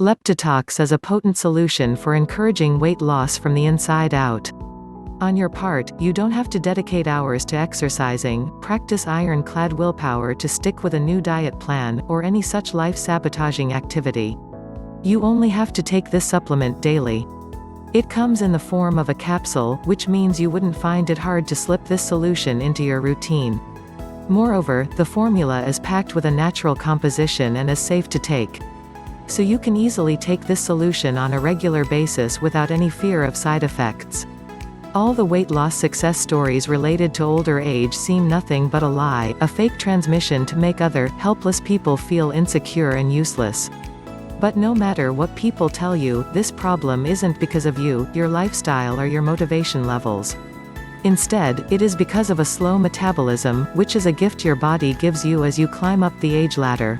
Leptitox is a potent solution for encouraging weight loss from the inside out. On your part, you don't have to dedicate hours to exercising, practice ironclad willpower to stick with a new diet plan, or any such life-sabotaging activity. You only have to take this supplement daily. It comes in the form of a capsule, which means you wouldn't find it hard to slip this solution into your routine. Moreover, the formula is packed with a natural composition and is safe to take. So you can easily take this solution on a regular basis without any fear of side effects. All the weight loss success stories related to older age seem nothing but a lie, a fake transmission to make other, helpless people feel insecure and useless. But no matter what people tell you, this problem isn't because of you, your lifestyle or your motivation levels. Instead, it is because of a slow metabolism, which is a gift your body gives you as you climb up the age ladder.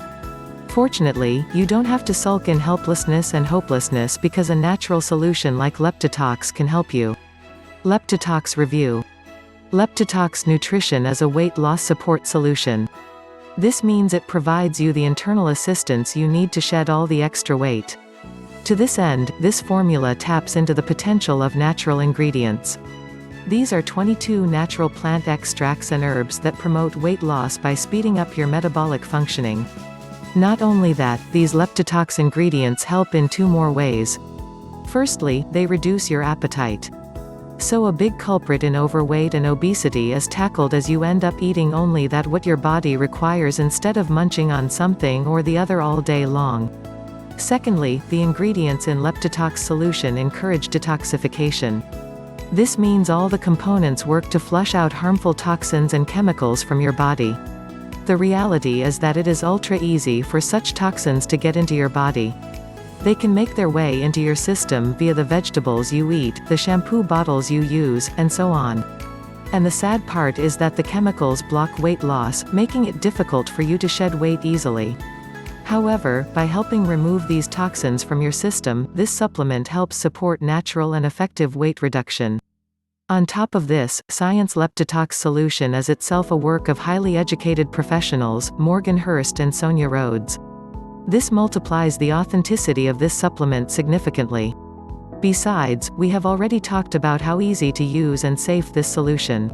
Fortunately, you don't have to sulk in helplessness and hopelessness because a natural solution like Leptitox can help you. Leptitox Review. Leptitox Nutrition is a weight loss support solution. This means it provides you the internal assistance you need to shed all the extra weight. To this end, this formula taps into the potential of natural ingredients. These are 22 natural plant extracts and herbs that promote weight loss by speeding up your metabolic functioning. Not only that, these Leptitox ingredients help in two more ways. Firstly, they reduce your appetite. So a big culprit in overweight and obesity is tackled as you end up eating only that what your body requires instead of munching on something or the other all day long. Secondly, the ingredients in Leptitox solution encourage detoxification. This means all the components work to flush out harmful toxins and chemicals from your body. The reality is that it is ultra easy for such toxins to get into your body. They can make their way into your system via the vegetables you eat, the shampoo bottles you use, and so on. And the sad part is that the chemicals block weight loss, making it difficult for you to shed weight easily. However, by helping remove these toxins from your system, this supplement helps support natural and effective weight reduction. On top of this, Science Leptitox solution is itself a work of highly educated professionals, Morgan Hurst and Sonia Rhodes. This multiplies the authenticity of this supplement significantly. Besides, we have already talked about how easy to use and safe this solution.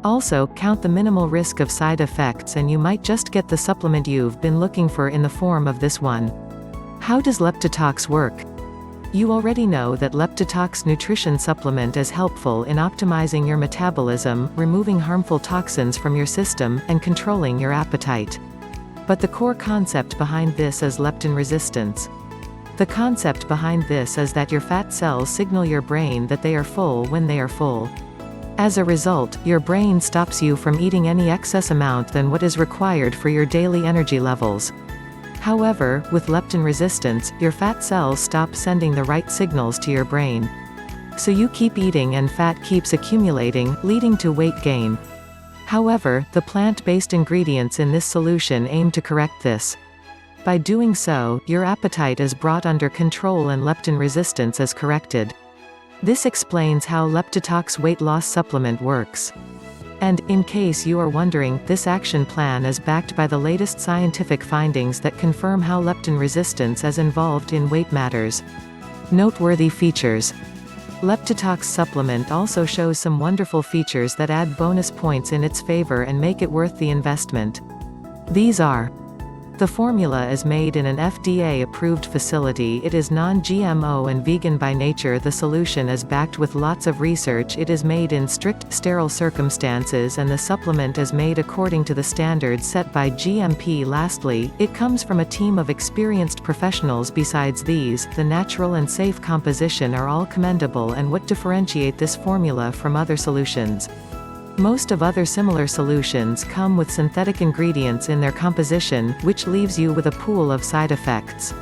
Also, count the minimal risk of side effects and you might just get the supplement you've been looking for in the form of this one. How does Leptitox work? You already know that Leptitox nutrition supplement is helpful in optimizing your metabolism, removing harmful toxins from your system, and controlling your appetite. But the core concept behind this is leptin resistance. The concept behind this is that your fat cells signal your brain that they are full when they are full. As a result, your brain stops you from eating any excess amount than what is required for your daily energy levels. However, with leptin resistance, your fat cells stop sending the right signals to your brain. So you keep eating and fat keeps accumulating, leading to weight gain. However, the plant-based ingredients in this solution aim to correct this. By doing so, your appetite is brought under control and leptin resistance is corrected. This explains how Leptitox weight loss supplement works. And, in case you are wondering, this action plan is backed by the latest scientific findings that confirm how leptin resistance is involved in weight matters. Noteworthy features. Leptitox supplement also shows some wonderful features that add bonus points in its favor and make it worth the investment. These are: the formula is made in an FDA-approved facility. It is non-GMO and vegan by nature. The solution is backed with lots of research. It is made in strict, sterile circumstances and the supplement is made according to the standards set by GMP. Lastly, it comes from a team of experienced professionals. Besides these, the natural and safe composition are all commendable and what differentiate this formula from other solutions. Most of other similar solutions come with synthetic ingredients in their composition, which leaves you with a pool of side effects.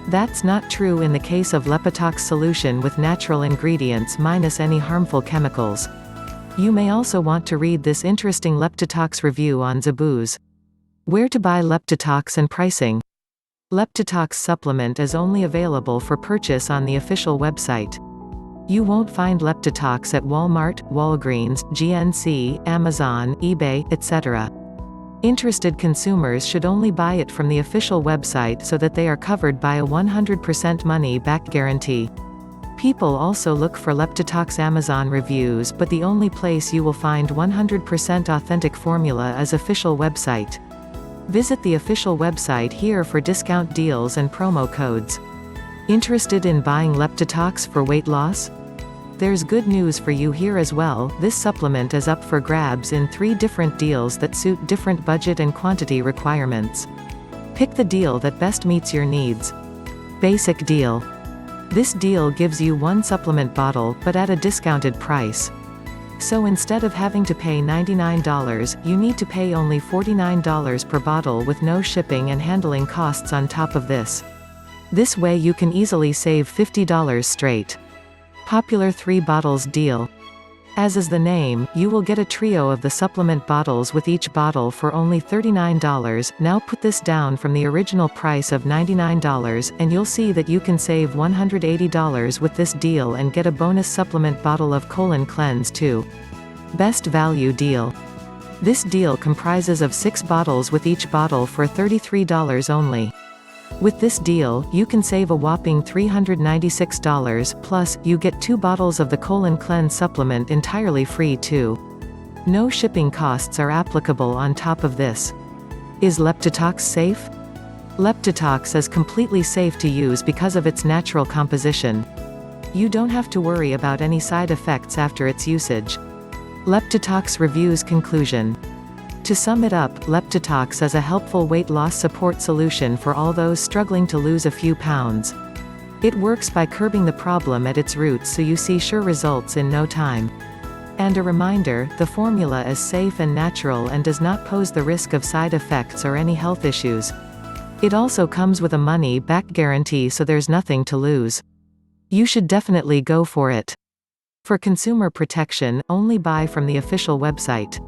That's not true in the case of Leptitox solution with natural ingredients minus any harmful chemicals. You may also want to read this interesting Leptitox review on Zabooz. Where to buy Leptitox and pricing. Leptitox supplement is only available for purchase on the official website. You won't find Leptitox at Walmart, Walgreens, GNC, Amazon, eBay, etc. Interested consumers should only buy it from the official website so that they are covered by a 100% money-back guarantee. People also look for Leptitox Amazon reviews, but the only place you will find 100% authentic formula is official website. Visit the official website here for discount deals and promo codes. Interested in buying Leptitox for weight loss? There's good news for you here as well. This supplement is up for grabs in 3 different deals that suit different budget and quantity requirements. Pick the deal that best meets your needs. Basic deal. This deal gives you 1 supplement bottle, but at a discounted price. So instead of having to pay $99, you need to pay only $49 per bottle with no shipping and handling costs on top of this. This way you can easily save $50 straight. Popular 3 bottles deal. As is the name, you will get a trio of the supplement bottles with each bottle for only $39. Now put this down from the original price of $99, and you'll see that you can save $180 with this deal and get a bonus supplement bottle of Colon Cleanse too. Best value deal. This deal comprises of 6 bottles with each bottle for $33 only. With this deal, you can save a whopping $396, plus, you get 2 bottles of the Colon Cleanse supplement entirely free too. No shipping costs are applicable on top of this. Is Leptitox safe? Leptitox is completely safe to use because of its natural composition. You don't have to worry about any side effects after its usage. Leptitox Reviews Conclusion. To sum it up, Leptitox is a helpful weight loss support solution for all those struggling to lose a few pounds. It works by curbing the problem at its roots so you see sure results in no time. And a reminder, the formula is safe and natural and does not pose the risk of side effects or any health issues. It also comes with a money-back guarantee, so there's nothing to lose. You should definitely go for it. For consumer protection, only buy from the official website.